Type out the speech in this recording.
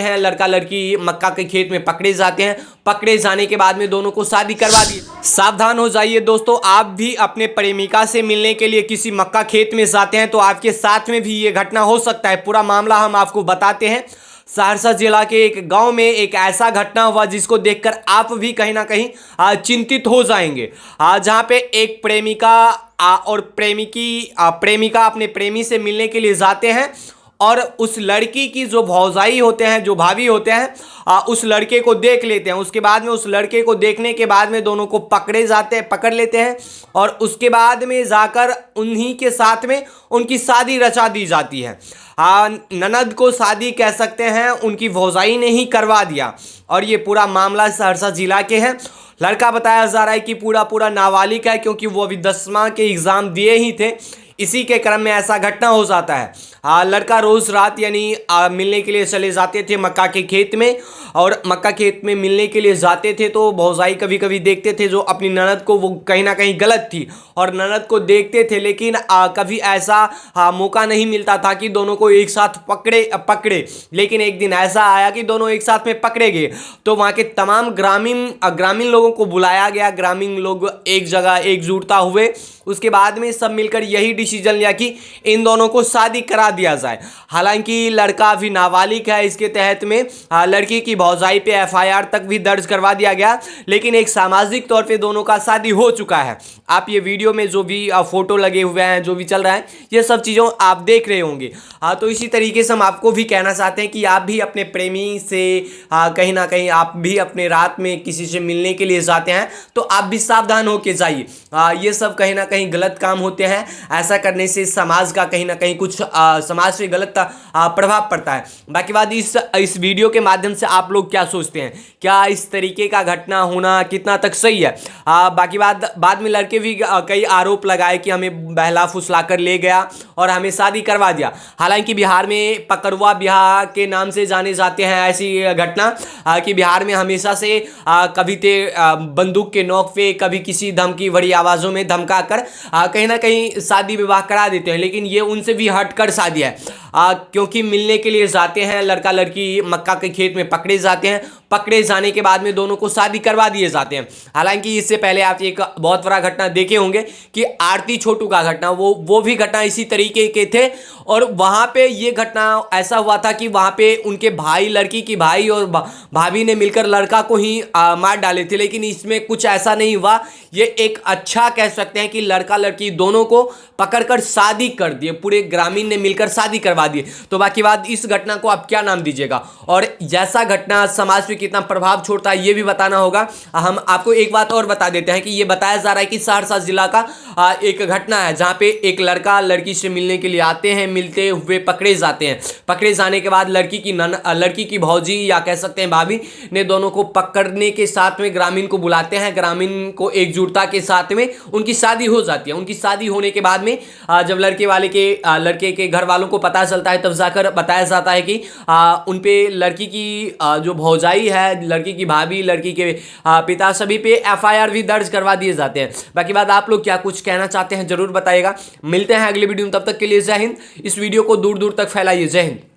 हैं, लड़का लड़की मक्का के खेत में पकड़े जाते हैं। पकड़े जाने के बाद में दोनों को शादी करवा दी। सावधान हो जाइए दोस्तों, आप भी अपने प्रेमिका से मिलने के लिए किसी मक्का खेत में जाते हैं तो आपके साथ में भी ये घटना हो सकता है। पूरा मामला हम आपको बताते हैं। सहरसा जिला के एक गांव में एक ऐसा घटना हुआ जिसको देखकर आप भी कहीं ना कहीं चिंतित हो जाएंगे। जहां पे एक प्रेमिका और प्रेमिका अपने प्रेमी से मिलने के लिए जाते हैं और उस लड़की की जो भौजाई होते हैं, जो भाभी होते हैं, उस लड़के को देख लेते हैं। उसके बाद में उस लड़के को देखने के बाद में दोनों को पकड़ लेते हैं और उसके बाद में जाकर उन्हीं के साथ में उनकी शादी रचा दी जाती है। ननद को शादी कह सकते हैं, उनकी भौजाई ने ही करवा दिया। और ये पूरा मामला सहरसा जिला के है। लड़का बताया जा रहा है कि पूरा नाबालिग है, क्योंकि वो अभी 10वां के एग्ज़ाम दिए ही थे। इसी के क्रम में ऐसा घटना हो जाता है। लड़का रोज़ रात यानी मिलने के लिए चले जाते थे मक्का के खेत में, और मक्का खेत में मिलने के लिए जाते थे तो भौजाई कभी कभी देखते थे जो अपनी ननद को, वो कहीं ना कहीं गलत थी और ननद को देखते थे, लेकिन कभी ऐसा मौका नहीं मिलता था कि दोनों को एक साथ पकड़े। लेकिन एक दिन ऐसा आया कि दोनों एक साथ में पकड़े गए तो वहाँ के तमाम ग्रामीण लोगों को बुलाया गया। ग्रामीण लोग एक जगह एकजुटता हुए, उसके बाद में सब मिलकर यही डिसीजन लिया कि इन दोनों को शादी करा दिया जाए। हालांकि लड़का अभी नाबालिग है। इसके तहत में लड़की की भौजाई पे एफआईआर तक भी दर्ज करवा दिया गया, लेकिन एक सामाजिक तौर पे दोनों का शादी हो चुका है। आप ये वीडियो में जो भी फोटो लगे हुए हैं, जो भी चल रहा है, ये सब चीज़ों आप देख रहे होंगे। तो इसी तरीके से हम आपको भी कहना चाहते हैं कि आप भी अपने प्रेमी से कहीं ना कहीं आप भी अपने रात में किसी से मिलने के लिए जाते हैं तो आप भी सावधान होके जाइए। ये सब कहीं ना कहीं गलत काम होते हैं। ऐसा करने से समाज का कहीं ना कहीं कुछ समाज पे गलत प्रभाव पड़ता है। बाकी बात इस वीडियो के माध्यम से आप लोग क्या सोचते हैं, क्या इस तरीके का घटना होना कितना तक सही है? बाकी बात बाद में लड़के भी कई आरोप लगाए कि हमें बहला फुसला कर ले गया और हमें शादी करवा दिया। हालांकि बिहार में पकड़वा ब्याह के नाम से जाने जाते हैं ऐसी घटना कि बिहार में हमेशा से कभी बंदूक के नोक पे, कभी किसी धमकी भरी आवाज़ों में धमका कर कहीं ना कहीं शादी विवाह करा देते हैं। लेकिन ये उनसे भी हटकर शादी है, क्योंकि मिलने के लिए जाते हैं, लड़का लड़की मक्का के खेत में पकड़े जाते हैं। पकड़े जाने के बाद में दोनों को शादी करवा दिए जाते हैं। हालांकि इससे पहले आप एक बहुत बड़ा घटना देखे होंगे कि आरती छोटू का घटना, वो भी घटना इसी तरीके के थे। और वहाँ पे ये घटना ऐसा हुआ था कि वहाँ पे उनके भाई, लड़की की भाई और भाभी ने मिलकर लड़का को ही मार डाले थे। लेकिन इसमें कुछ ऐसा नहीं हुआ। ये एक अच्छा कह सकते हैं कि लड़का लड़की दोनों को पकड़कर शादी कर दिए, पूरे ग्रामीण ने मिलकर शादी करवा दिए। तो बाकी बात, इस घटना को आप क्या नाम दीजिएगा और जैसा घटना समाज पे कितना प्रभाव छोड़ता है ये भी बताना होगा। हम आपको एक बात और बता देते हैं कि ये बताया जा रहा है कि सहरसा जिला का एक घटना है जहाँ पे एक लड़का लड़की से मिलने के लिए आते हैं, मिलते हुए पकड़े जाते हैं। पकड़े जाने के बाद लड़की की भौजी या कह सकते हैं भाभी ने दोनों को पकड़ने के साथ में ग्रामीण को बुलाते हैं। ग्रामीण को एकजुटता के साथ में उनकी शादी हो जाती है। उनकी शादी होने के बाद में जब लड़के के घर वालों को पता चलता है तब जाकर बताया जाता है कि उन पे लड़की की जो भौजाई है, लड़की की भाभी, लड़की के पिता, सभी पे एफआईआर भी दर्ज करवा दिए जाते हैं। बाकी बात, आप लोग क्या कुछ कहना चाहते हैं जरूर बताइएगा। मिलते हैं अगले वीडियो में, तब तक के लिए जय हिंद। इस वीडियो को दूर दूर तक फैलाइए। जय हिंद।